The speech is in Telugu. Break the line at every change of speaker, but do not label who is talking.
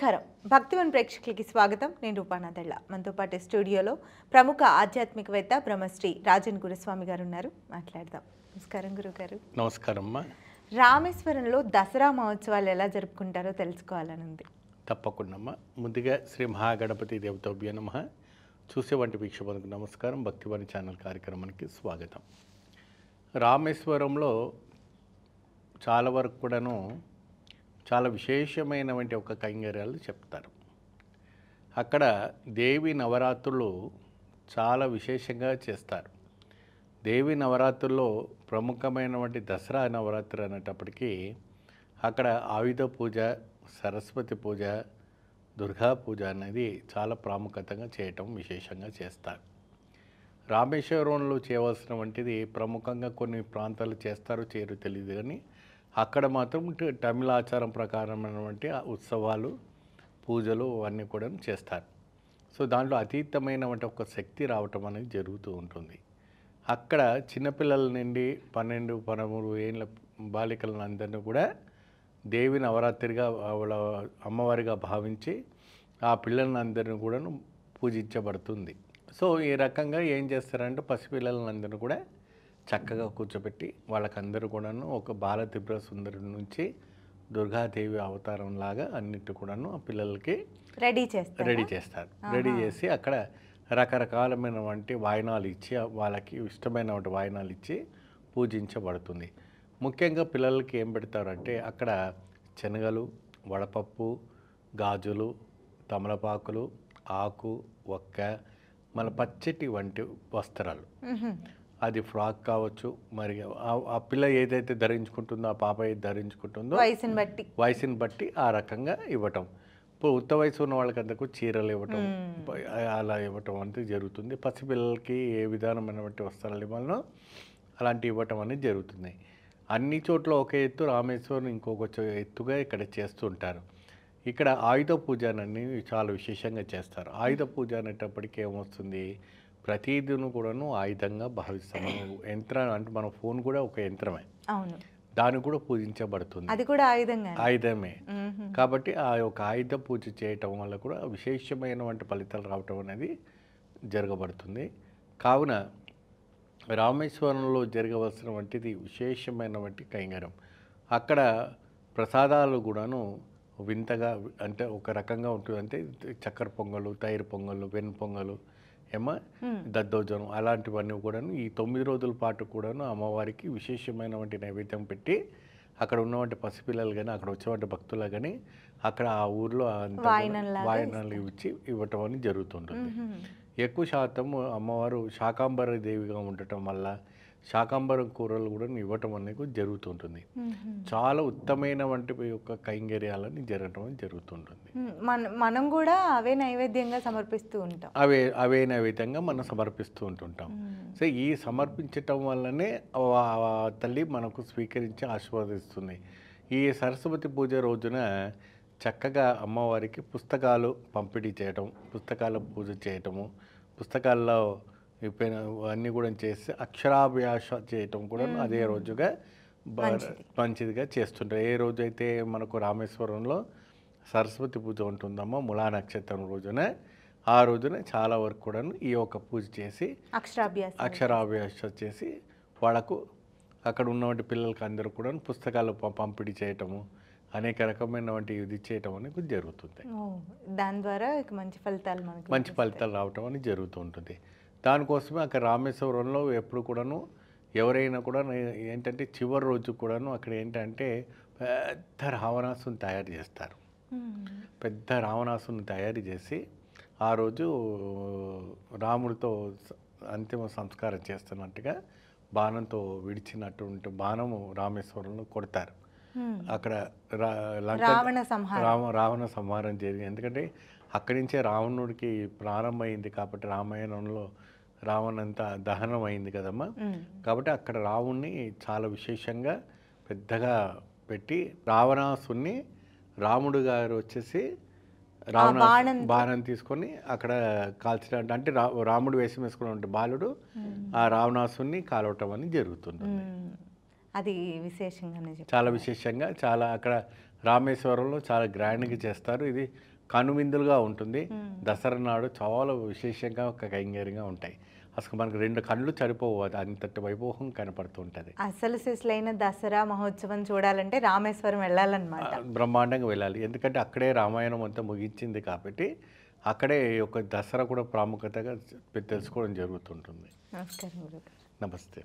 నమస్కారం భక్తివన్ ప్రేక్షకులకి స్వాగతం నేను రూపానాథళ్ళ మనతో పాటు స్టూడియోలో ప్రముఖ ఆధ్యాత్మికవేత్త బ్రహ్మశ్రీ రాజన్ గురుస్వామి గారు ఉన్నారు మాట్లాడదాం నమస్కారం గురుగారు
నమస్కారం అమ్మా
రామేశ్వరంలో దసరా మహోత్సవాలు ఎలా జరుపుకుంటారో తెలుసుకోవాలని ఉంది
తప్పకుండా అమ్మా ముందుగా శ్రీ మహాగణపతి దేవతాభ్య నమః చూసేవంటి వీక్షకులకు నమస్కారం భక్తివన్ ఛానల్ కార్యక్రమానికి స్వాగతం రామేశ్వరంలో చాలా వరకు కూడాను చాలా విశేషమైనటువంటి ఒక కైంకర్యాలు చెప్తారు అక్కడ దేవి నవరాత్రులు చాలా విశేషంగా చేస్తారు దేవి నవరాత్రుల్లో ప్రముఖమైనటువంటి దసరా నవరాత్రి అనేటప్పటికీ అక్కడ ఆయుధ పూజ సరస్వతి పూజ దుర్గా పూజ అనేది చాలా ప్రాముఖ్యతగా చేయటం విశేషంగా చేస్తారు రామేశ్వరంలో చేయవలసిన వంటిది ప్రముఖంగా కొన్ని ప్రాంతాలు చేస్తారు చేయరు తెలియదు కానీ అక్కడ మాత్రం తమిళ ఆచారం ప్రకారమైనటువంటి ఉత్సవాలు పూజలు అవన్నీ కూడా చేస్తారు సో దాంట్లో అతీతమైనటువంటి ఒక శక్తి రావటం అనేది జరుగుతూ ఉంటుంది అక్కడ చిన్నపిల్లల నుండి 12-13 ఏళ్ళ బాలికలందరినీ కూడా దేవి నవరాత్రిగా వాళ్ళ అమ్మవారిగా భావించి ఆ పిల్లలందరినీ కూడా పూజించబడుతుంది సో ఈ రకంగా ఏం చేస్తారంటే పసిపిల్లలందరినీ కూడా చక్కగా కూర్చోబెట్టి వాళ్ళకందరూ కూడాను ఒక బాల త్రిపుర సుందరుడి నుంచి దుర్గాదేవి అవతారం లాగా అన్నిటి కూడాను ఆ పిల్లలకి రెడీ చేస్తారు రెడీ చేసి అక్కడ రకరకాలమైనటువంటి వాయినాలు ఇచ్చి వాళ్ళకి ఇష్టమైనటువంటి వాయినాలు ఇచ్చి పూజించబడుతుంది ముఖ్యంగా పిల్లలకి ఏం పెడతారంటే అక్కడ శనగలు వడపప్పు గాజులు తమలపాకులు ఆకు ఒక్క మన పచ్చటి వంటి వస్త్రాలు అది ఫ్రాక్ కావచ్చు మరి ఆ పిల్ల ఏదైతే ధరించుకుంటుందో ఆ పాప ఏది ధరించుకుంటుందో వయసుని బట్టి ఆ రకంగా ఇవ్వటం ఇప్పుడు ఉత్త వయసు ఉన్న వాళ్ళకందరికీ చీరలు ఇవ్వటం అలా ఇవ్వటం అనేది జరుగుతుంది పసిపిల్లలకి ఏ విధానమైనటువంటి వస్త్రాలు ఇవ్వాలనో అలాంటివి ఇవ్వటం అనేది జరుగుతుంది అన్ని చోట్ల ఒక ఎత్తు రామేశ్వరం ఇంకొక ఎత్తుగా ఇక్కడ చేస్తూ ఉంటారు ఇక్కడ ఆయుధ పూజ అనేది చాలా విశేషంగా చేస్తారు ఆయుధ పూజ అనేటప్పటికీ ఏమొస్తుంది ప్రతిదిను కూడాను ఆయుధంగా భావిస్తాం యంత్రం అంటే మన ఫోన్ కూడా ఒక యంత్రమే
అవును
దాన్ని కూడా పూజించబడుతుంది
అది కూడా
ఆయుధమే కాబట్టి ఆ యొక్క ఆయుధ పూజ చేయటం వల్ల కూడా విశేషమైనటువంటి ఫలితాలు రావటం అనేది జరగబడుతుంది కావున రామేశ్వరంలో జరగవలసిన వంటిది విశేషమైనటువంటి కైంకర్యం అక్కడ ప్రసాదాలు కూడాను వింతగా అంటే ఒక రకంగా ఉంటుంది అంటే చక్కెర పొంగలు తైరు పొంగలు వెన్న పొంగలు ఏమో దద్దోజనం అలాంటివన్నీ కూడాను ఈ 9 రోజుల పాటు కూడాను అమ్మవారికి విశేషమైనటువంటి నైవేద్యం పెట్టి అక్కడ ఉన్నటువంటి పసిపిల్లలు కానీ అక్కడ వచ్చేటువంటి భక్తులు కానీ అక్కడ ఆ ఊర్లో వాయనాలు ఇవ్వటం అని జరుగుతుంటుంది ఎక్కువ శాతం అమ్మవారు శాకాంబర దేవిగా ఉండటం వల్ల శాకాంబరం కూరలు కూడా ఇవ్వటం అనేది జరుగుతుంటుంది చాలా ఉత్తమైన వంటి యొక్క కైంకర్యాలని జరగటం జరుగుతుంటుంది
మనం కూడా అవే నైవేద్యంగా సమర్పిస్తూ ఉంటాం
అవే నైవేద్యంగా మనం సమర్పిస్తూ ఉంటుంటాం సో ఈ సమర్పించటం వల్లనే తల్లి మనకు స్వీకరించి ఆశీర్వదిస్తుంది ఈ సరస్వతి పూజ రోజున చక్కగా అమ్మవారికి పుస్తకాలు పంపిణీ చేయటం పుస్తకాల పూజ చేయటము పుస్తకాల్లో అన్నీ కూడా చేసి అక్షరాభ్యాస చేయటం కూడా అదే రోజుగా మంచిదిగా చేస్తుంటారు ఏ రోజైతే మనకు రామేశ్వరంలో సరస్వతి పూజ ఉంటుందమ్మో మూలా నక్షత్రం రోజున ఆ రోజున చాలా వరకు కూడా ఈ యొక్క పూజ చేసి అక్షరాభ్యాస చేసి వాళ్ళకు అక్కడ ఉన్నటువంటి పిల్లలకి అందరూ కూడా పుస్తకాలు పంపిణీ చేయటము అనేక రకమైనటువంటి ఇది చేయటం అనేది జరుగుతుంది
దాని ద్వారా మంచి
ఫలితాలు రావటం అనేది జరుగుతూ ఉంటుంది దానికోసమే అక్కడ రామేశ్వరంలో ఎప్పుడు కూడాను ఎవరైనా కూడా ఏంటంటే చివరి రోజు కూడాను అక్కడ ఏంటంటే పెద్ద రావణాసుని తయారు చేస్తారు పెద్ద రావణాసుని తయారు చేసి ఆ రోజు రాముడితో అంతిమ సంస్కారం చేస్తున్నట్టుగా బాణంతో విడిచినటువంటి బాణము రామేశ్వరంలో కొడతారు అక్కడ రావణ సంహారం జరిగింది ఎందుకంటే అక్కడి నుంచే రావణుడికి ప్రారంభమైంది కాబట్టి రామాయణంలో రావణంతా దహనం అయింది కదమ్మా కాబట్టి అక్కడ రావణ్ణి చాలా విశేషంగా పెద్దగా పెట్టి రావణాసుని రాముడు గారు వచ్చేసి బాణం తీసుకొని అక్కడ కాల్చడం అంటే రాముడు వేషం వేసుకున్న బాలుడు ఆ రావణాసుని కాలవటం అని జరుగుతుంది
అది విశేషంగానే
చాలా విశేషంగా చాలా అక్కడ రామేశ్వరంలో చాలా గ్రాండ్గా చేస్తారు ఇది కనువిందులుగా ఉంటుంది. దసరా నాడు చాలా విశేషంగా ఒక కైంగర్యంగా ఉంటాయి. అసలు మనకు 2 కళ్ళు సరిపోవు, అది అంతటి వైభవం కనపడుతూ ఉంటుంది.
అసలు సిసలైన దసరా మహోత్సవం చూడాలంటే రామేశ్వరం వెళ్ళాలన్నమాట.
బ్రహ్మాండంగా వెళ్ళాలి. ఎందుకంటే అక్కడే రామాయణం అంతా ముగించింది కాబట్టి అక్కడే ఒక దసరా కూడా ప్రాముఖ్యతగా తెలుసుకోవడం జరుగుతుంటుంది.
నమస్కారం గురుగారు.
నమస్తే.